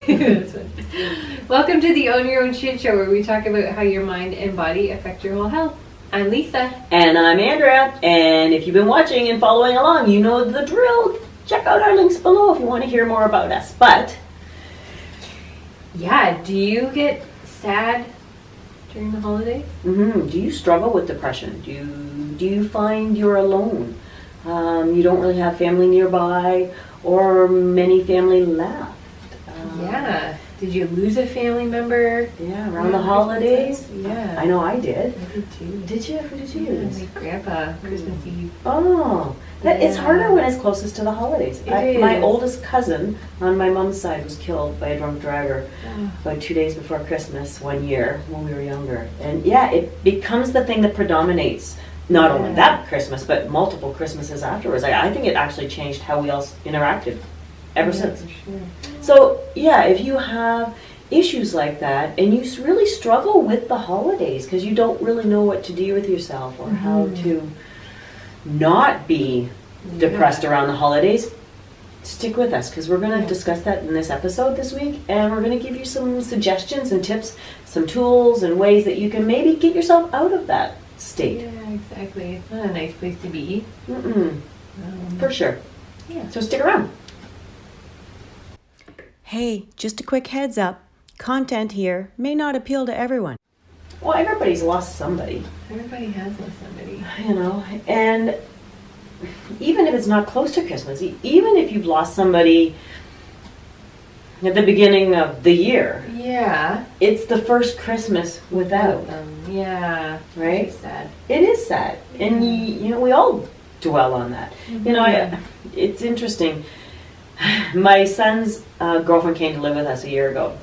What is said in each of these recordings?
Welcome to the Own Your Own Shit Show, where we talk about how your mind and body affect your whole health. I'm Lisa. And I'm Andrea. And if you've been watching and following along, you know the drill. Check out our links below if you want to hear more about us. But yeah, do you get sad during the holidays? Do you struggle with depression? Do you find you're alone? You don't really have family nearby, or many family left? Yeah. Did you lose a family member? Yeah, around the holidays? Yeah. I know I did. I did too. Did you? Who did you Yeah, lose? my grandpa, Christmas Eve. Oh, it's harder when it's closest to the holidays. My oldest cousin on my mom's side was killed by a drunk driver about 2 days before Christmas one year when we were younger. And yeah, it becomes the thing that predominates not only that Christmas, but multiple Christmases afterwards. I think it actually changed how we all interacted ever since. For sure. So yeah, if you have issues like that and you really struggle with the holidays because you don't really know what to do with yourself or how to not be depressed around the holidays, stick with us because we're going to discuss that in this episode this week, and we're going to give you some suggestions and tips, some tools and ways that you can maybe get yourself out of that state. Yeah, exactly. It's not a nice place to be. For sure. Yeah. So stick around. Hey, just a quick heads up. Content here may not appeal to everyone. Well, everybody's lost somebody. Everybody has lost somebody. You know, and even if it's not close to Christmas, even if you've lost somebody at the beginning of the year, it's the first Christmas without them. Yeah, right? It's sad. It is sad, and you know, we all dwell on that. You know, it's interesting. My son's girlfriend came to live with us a year ago.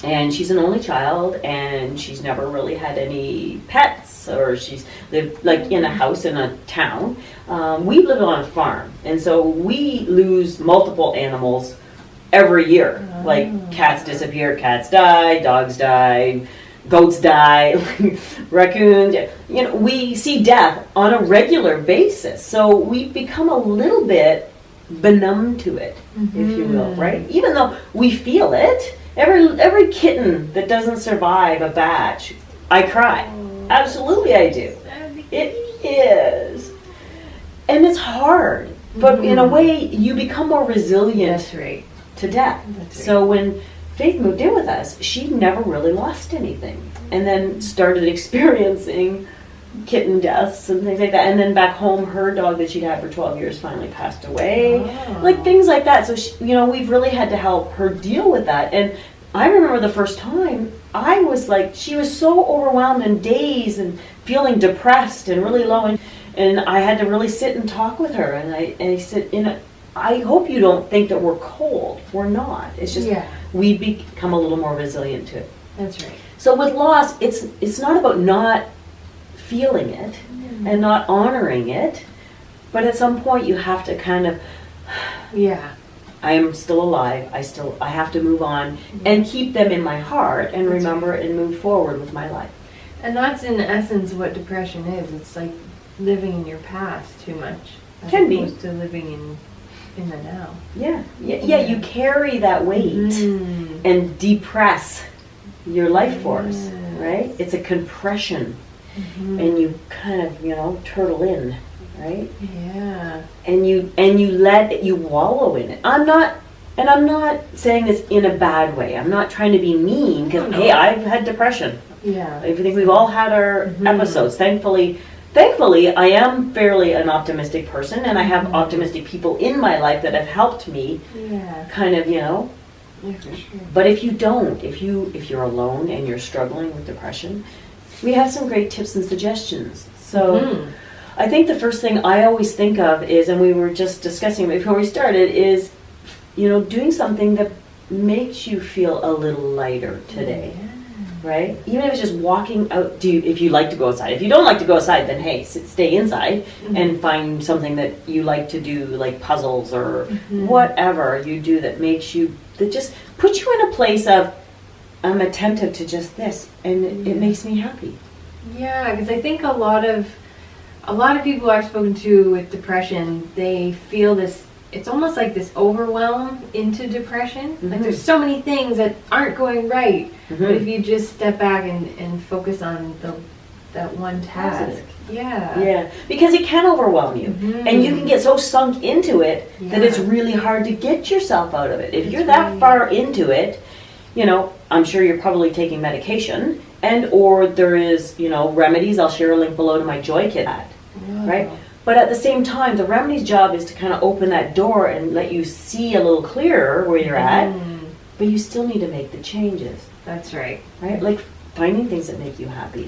And she's an only child, and she's never really had any pets, or she's lived like in a house in a town. We live on a farm, and so we lose multiple animals every year. Like cats disappear, cats die, dogs die, goats die, raccoons. You know, we see death on a regular basis, so we become a little bit benumbed to it, if you will, right? Even though we feel it. Every kitten that doesn't survive a batch, I cry. Absolutely I do. It is. And it's hard. But in a way, you become more resilient to death. So when Faith moved in with us, she never really lost anything. And then started experiencing kitten deaths and things like that. And then back home, her dog that she'd had for 12 years finally passed away. Like things like that. So, you know, we've really had to help her deal with that. And I remember the first time, I was like, she was so overwhelmed and dazed and feeling depressed and really low. And I had to really sit and talk with her. And I said, I hope you don't think that we're cold. We're not. It's just we become a little more resilient to it. That's right. So with loss, it's not about not feeling it and not honoring it, but at some point you have to kind of I am still alive, I have to move on and keep them in my heart and remember and move forward with my life. And that's in essence what depression is. It's like living in your past too much as opposed to living in the now. You carry that weight and depress your life force, right? It's a compression. And you kind of, you know, turtle in, right? Yeah. And you wallow in it. I'm not saying this in a bad way. I'm not trying to be mean because hey, I've had depression. Yeah. I think we've all had our episodes. Thankfully, I am fairly an optimistic person, and I have optimistic people in my life that have helped me. Kind of, you know. Yeah, for sure. But if you don't, if you're alone and you're struggling with depression, we have some great tips and suggestions. So I think the first thing I always think of is, and we were just discussing before we started, is, you know, doing something that makes you feel a little lighter today, right? Even if it's just walking out. If you like to go outside. If you don't like to go outside, then hey, stay inside and find something that you like to do, like puzzles or whatever you do that just puts you in a place of, I'm attentive to just this, and it makes me happy. Yeah, because I think a lot of people I've spoken to with depression, they feel this it's almost like this overwhelm into depression. Like there's so many things that aren't going right. But if you just step back and focus on that one task. Yeah, because it can overwhelm you. And you can get so sunk into it that it's really hard to get yourself out of it. If you're that far into it, you know, I'm sure you're probably taking medication, and or there is, you know, remedies. I'll share a link below to my Joy Kit, right? But at the same time, the remedy's job is to kind of open that door and let you see a little clearer where you're at, but you still need to make the changes. That's right. Right? Like finding things that make you happy.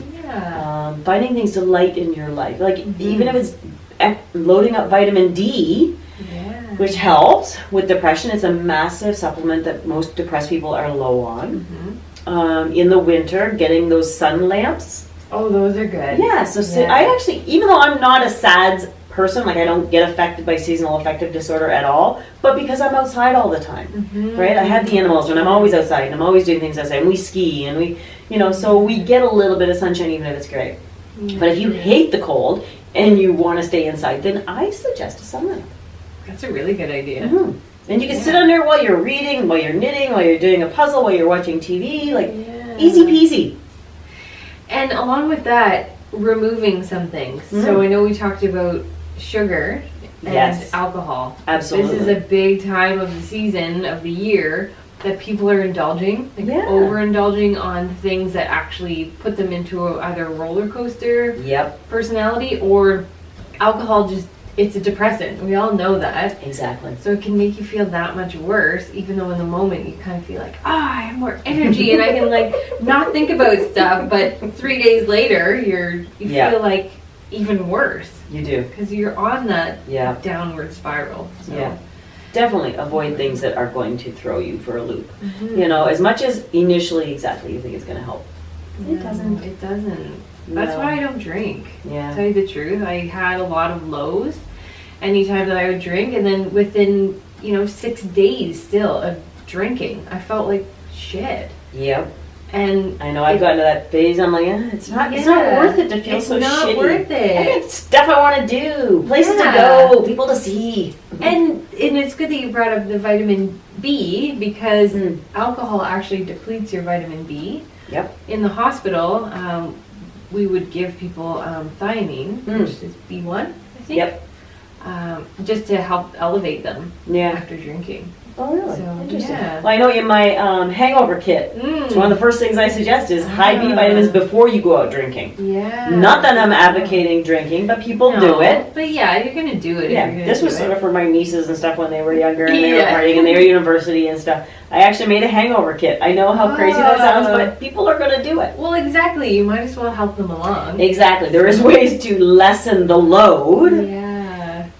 Finding things to light in your life. Like even if it's loading up vitamin D, which helps with depression. It's a massive supplement that most depressed people are low on. In the winter, getting those sun lamps. Oh, those are good. Yeah, so I actually, even though I'm not a SADS person, like I don't get affected by seasonal affective disorder at all, but because I'm outside all the time, right? I have the animals and I'm always outside and I'm always doing things outside and we ski and we, you know, so we get a little bit of sunshine even if it's gray. But if you hate the cold and you want to stay inside, then I suggest a sun lamp. That's a really good idea. And you can sit on there while you're reading, while you're knitting, while you're doing a puzzle, while you're watching TV, like easy peasy. And along with that, removing some things. So I know we talked about sugar and alcohol. Absolutely. This is a big time of the season, of the year, that people are indulging, like overindulging on things that actually put them into either a roller coaster personality, or alcohol just, it's a depressant. We all know that. Exactly. So it can make you feel that much worse, even though in the moment you kind of feel like, I have more energy and I can like not think about stuff. But 3 days later, you feel like even worse. You do. Because you're on that downward spiral. So. Definitely avoid things that are going to throw you for a loop. You know, as much as initially exactly you think it's going to help. It doesn't. It doesn't. That's why I don't drink. Yeah. To tell you the truth, I had a lot of lows anytime that I would drink, and then within 6 days still of drinking, I felt like shit. Yep. And I know I've gotten to that phase. I'm like, it's not worth it to feel so shitty. It's not worth it. I got stuff I want to do, places to go, people to see. And it's good that you brought up the vitamin B, because alcohol actually depletes your vitamin B. Yep. In the hospital, we would give people thiamine, which is B1, I think. Yep. Just to help elevate them after drinking. Oh, really? So, interesting. Well, I know in my hangover kit, it's one of the first things I suggest is high B vitamins before you go out drinking. Yeah. Not that I'm advocating drinking, but people do it. But you're going to do it. Yeah, this was sort of for my nieces and stuff when they were younger and they were partying and they were university and stuff. I actually made a hangover kit. I know how crazy that sounds, but people are going to do it. Well, exactly. You might as well help them along. Exactly. There is ways to lessen the load. Yeah.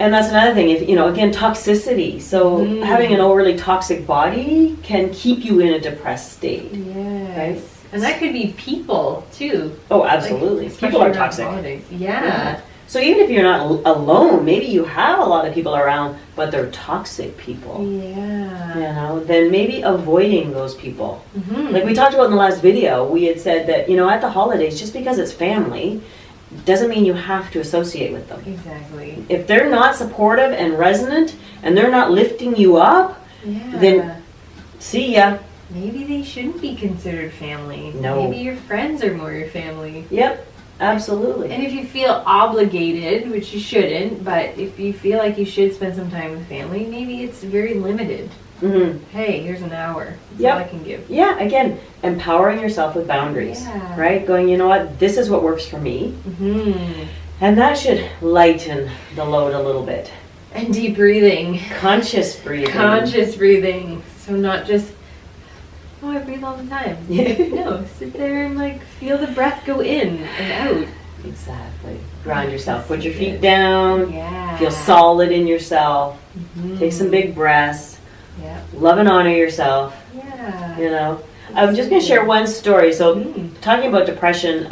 And that's another thing, if again, toxicity. So having an overly toxic body can keep you in a depressed state. Yes. Right? And that could be people too. Oh, absolutely. Like, people are toxic. Yeah. So even if you're not alone, maybe you have a lot of people around, but they're toxic people. Yeah. Then maybe avoiding those people. Like we talked about in the last video, we had said that, at the holidays, just because it's family, doesn't mean you have to associate with them. Exactly. If they're not supportive and resonant, and they're not lifting you up, then see ya. Maybe they shouldn't be considered family. No. Maybe your friends are more your family. Yep, absolutely. And if you feel obligated, which you shouldn't, but if you feel like you should spend some time with family, maybe it's very limited. Hey, here's an hour. That's all I can give. Yeah, again, empowering yourself with boundaries, right? Going, you know what, this is what works for me. And that should lighten the load a little bit. And deep breathing. Conscious breathing. Conscious breathing. So not just, I breathe all the time. No, sit there and feel the breath go in and out. Exactly. Ground yourself. Put your feet down. Yeah. Feel solid in yourself. Take some big breaths. Yeah. Love and honor yourself. Yeah. I'm just going to share one story. So, talking about depression,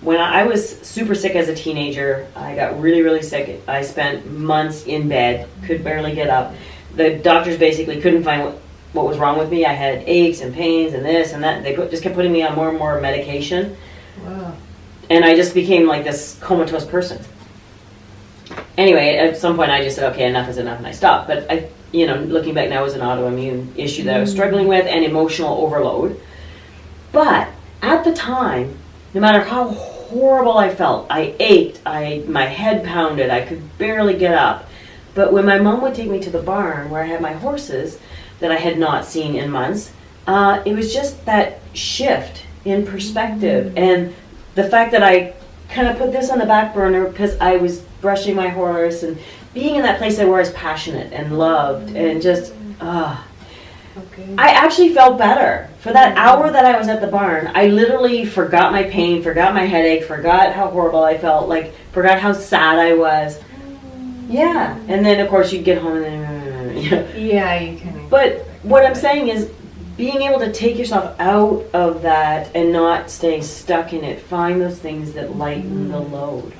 when I was super sick as a teenager, I got really, really sick. I spent months in bed, could barely get up. The doctors basically couldn't find what was wrong with me. I had aches and pains and this and that. They just kept putting me on more and more medication. Wow. And I just became like this comatose person. anyway, at some point I just said, okay, enough is enough, and I stopped. But I, looking back now, it was an autoimmune issue that I was struggling with and emotional overload. But at the time, no matter how horrible I felt, I ached, my head pounded, I could barely get up. But when my mom would take me to the barn where I had my horses that I had not seen in months, it was just that shift in perspective. And the fact that I kind of put this on the back burner because I was brushing my horse and being in that place where I was passionate and loved and just, I actually felt better. For that hour that I was at the barn, I literally forgot my pain, forgot my headache, forgot how horrible I felt, like forgot how sad I was. Yeah. And then of course you get home and then, Yeah, you can. But what I'm saying is being able to take yourself out of that and not staying stuck in it, find those things that lighten the load.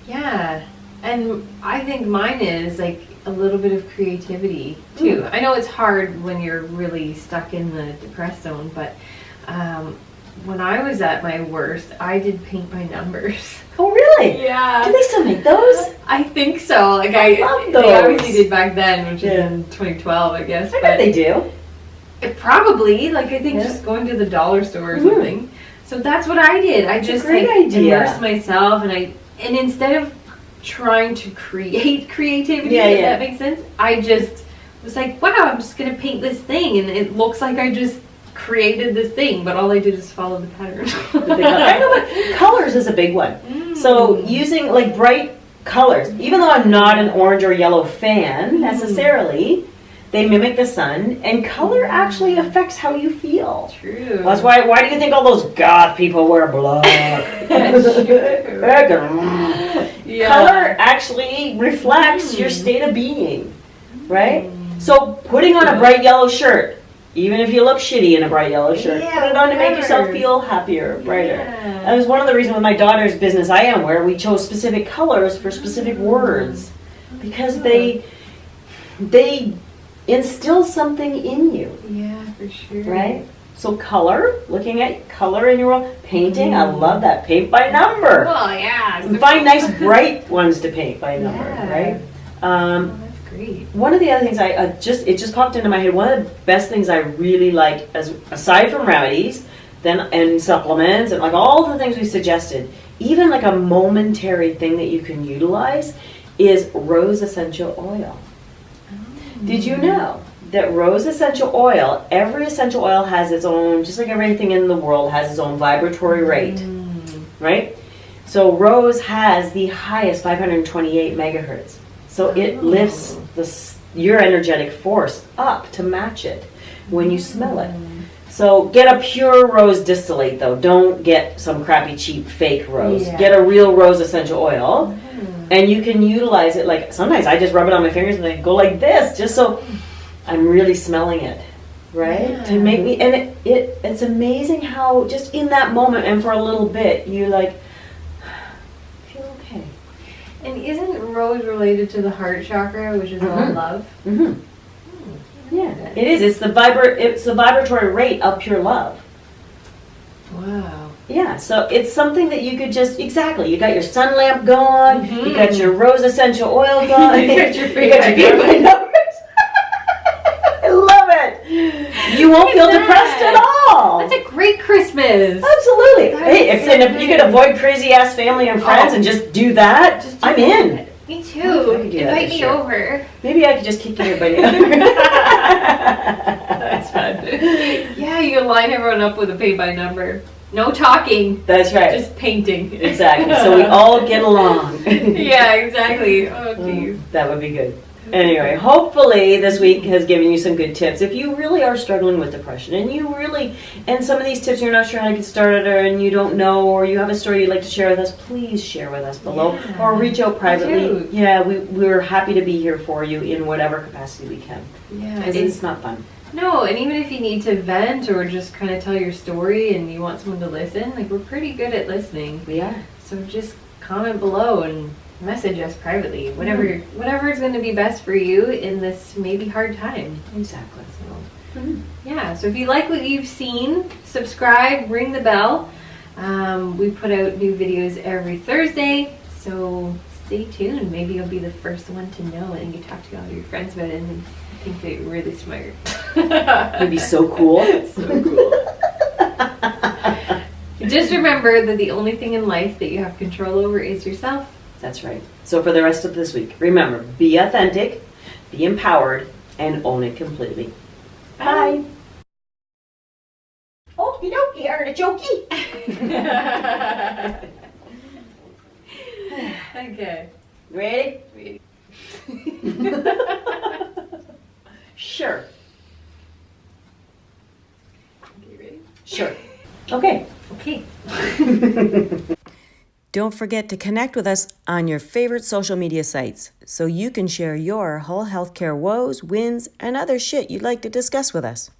Yeah. And I think mine is like a little bit of creativity too. I know it's hard when you're really stuck in the depressed zone, but when I was at my worst, I did paint by numbers. Oh, really? Yeah. Do they still make those? I think so. Like I love those. They obviously did back then, which is in 2012, I guess. I bet they do. Probably. Like I think just going to the dollar store or something. So that's what I did. I just immersed myself, and instead of trying to create creativity, if that makes sense, I just was like, wow, I'm just gonna paint this thing, and it looks like I just created this thing, but all I did is follow the pattern. I know, but colors is a big one. So using like bright colors, even though I'm not an orange or yellow fan necessarily, they mimic the sun, and color actually affects how you feel. True. That's why do you think all those goth people wear black? Color actually reflects your state of being, right? So putting on a bright yellow shirt, even if you look shitty in a bright yellow shirt, put it on to make yourself feel happier, brighter. That was one of the reasons with my daughter's business I Am Where we chose specific colors for specific words, because they instill something in you. Yeah, for sure. Right? So color, looking at color in your world, painting, I love that. Paint by number. Well, yeah. Find nice bright ones to paint by number, right? That's great. One of the other things it just popped into my head. One of the best things I really like, aside from remedies, and supplements and like all the things we suggested, even like a momentary thing that you can utilize is rose essential oil. Did you know that rose essential oil, every essential oil has its own, just like everything in the world has its own vibratory rate, right? So rose has the highest 528 megahertz. So it lifts your energetic force up to match it when you smell it. So get a pure rose distillate though. Don't get some crappy cheap fake rose. Yeah. Get a real rose essential oil. And you can utilize it, like sometimes I just rub it on my fingers and I go like this, just so I'm really smelling it, right? Yeah. To make me, and it's amazing how just in that moment and for a little bit, you like feel okay. And isn't rose related to the heart chakra, which is all love? Yeah, it is. It's the vibratory rate of pure love. Wow. Yeah, so it's something that you could just, you got your sun lamp going, you got your rose essential oil going, you got your paint by numbers. I love it. You won't feel depressed at all. That's a great Christmas. Absolutely. Hey, if you could avoid crazy ass family and friends and just do that, I'm in. Me too. Invite me over. Maybe I could just kick everybody out. That's fun. Yeah, you can line everyone up with a paint by number. No talking. That's right. Just painting. Exactly. So we all get along. Yeah, exactly. Oh, geez. That would be good. Anyway, hopefully this week has given you some good tips. If you really are struggling with depression and some of these tips you're not sure how to get started and you don't know, or you have a story you'd like to share with us, please share with us below or reach out privately. Yeah, we're happy to be here for you in whatever capacity we can. Yeah. Because it's not fun. No, and even if you need to vent or just kind of tell your story and you want someone to listen, like we're pretty good at listening. We are. So just comment below and message us privately, whatever is going to be best for you in this maybe hard time. Exactly. So, yeah, so if you like what you've seen, subscribe, ring the bell. We put out new videos every Thursday, so stay tuned. Maybe you'll be the first one to know, and you talk to all your friends about it, and they think that you're really smart. It'd be so cool. So cool. Just remember that the only thing in life that you have control over is yourself. That's right. So for the rest of this week, remember, be authentic, be empowered, and own it completely. Bye. Okie dokie, artichoke. Okay. Ready? Ready. Sure. Okay, ready? Sure. Okay. Okay. Don't forget to connect with us on your favorite social media sites so you can share your whole healthcare woes, wins, and other shit you'd like to discuss with us.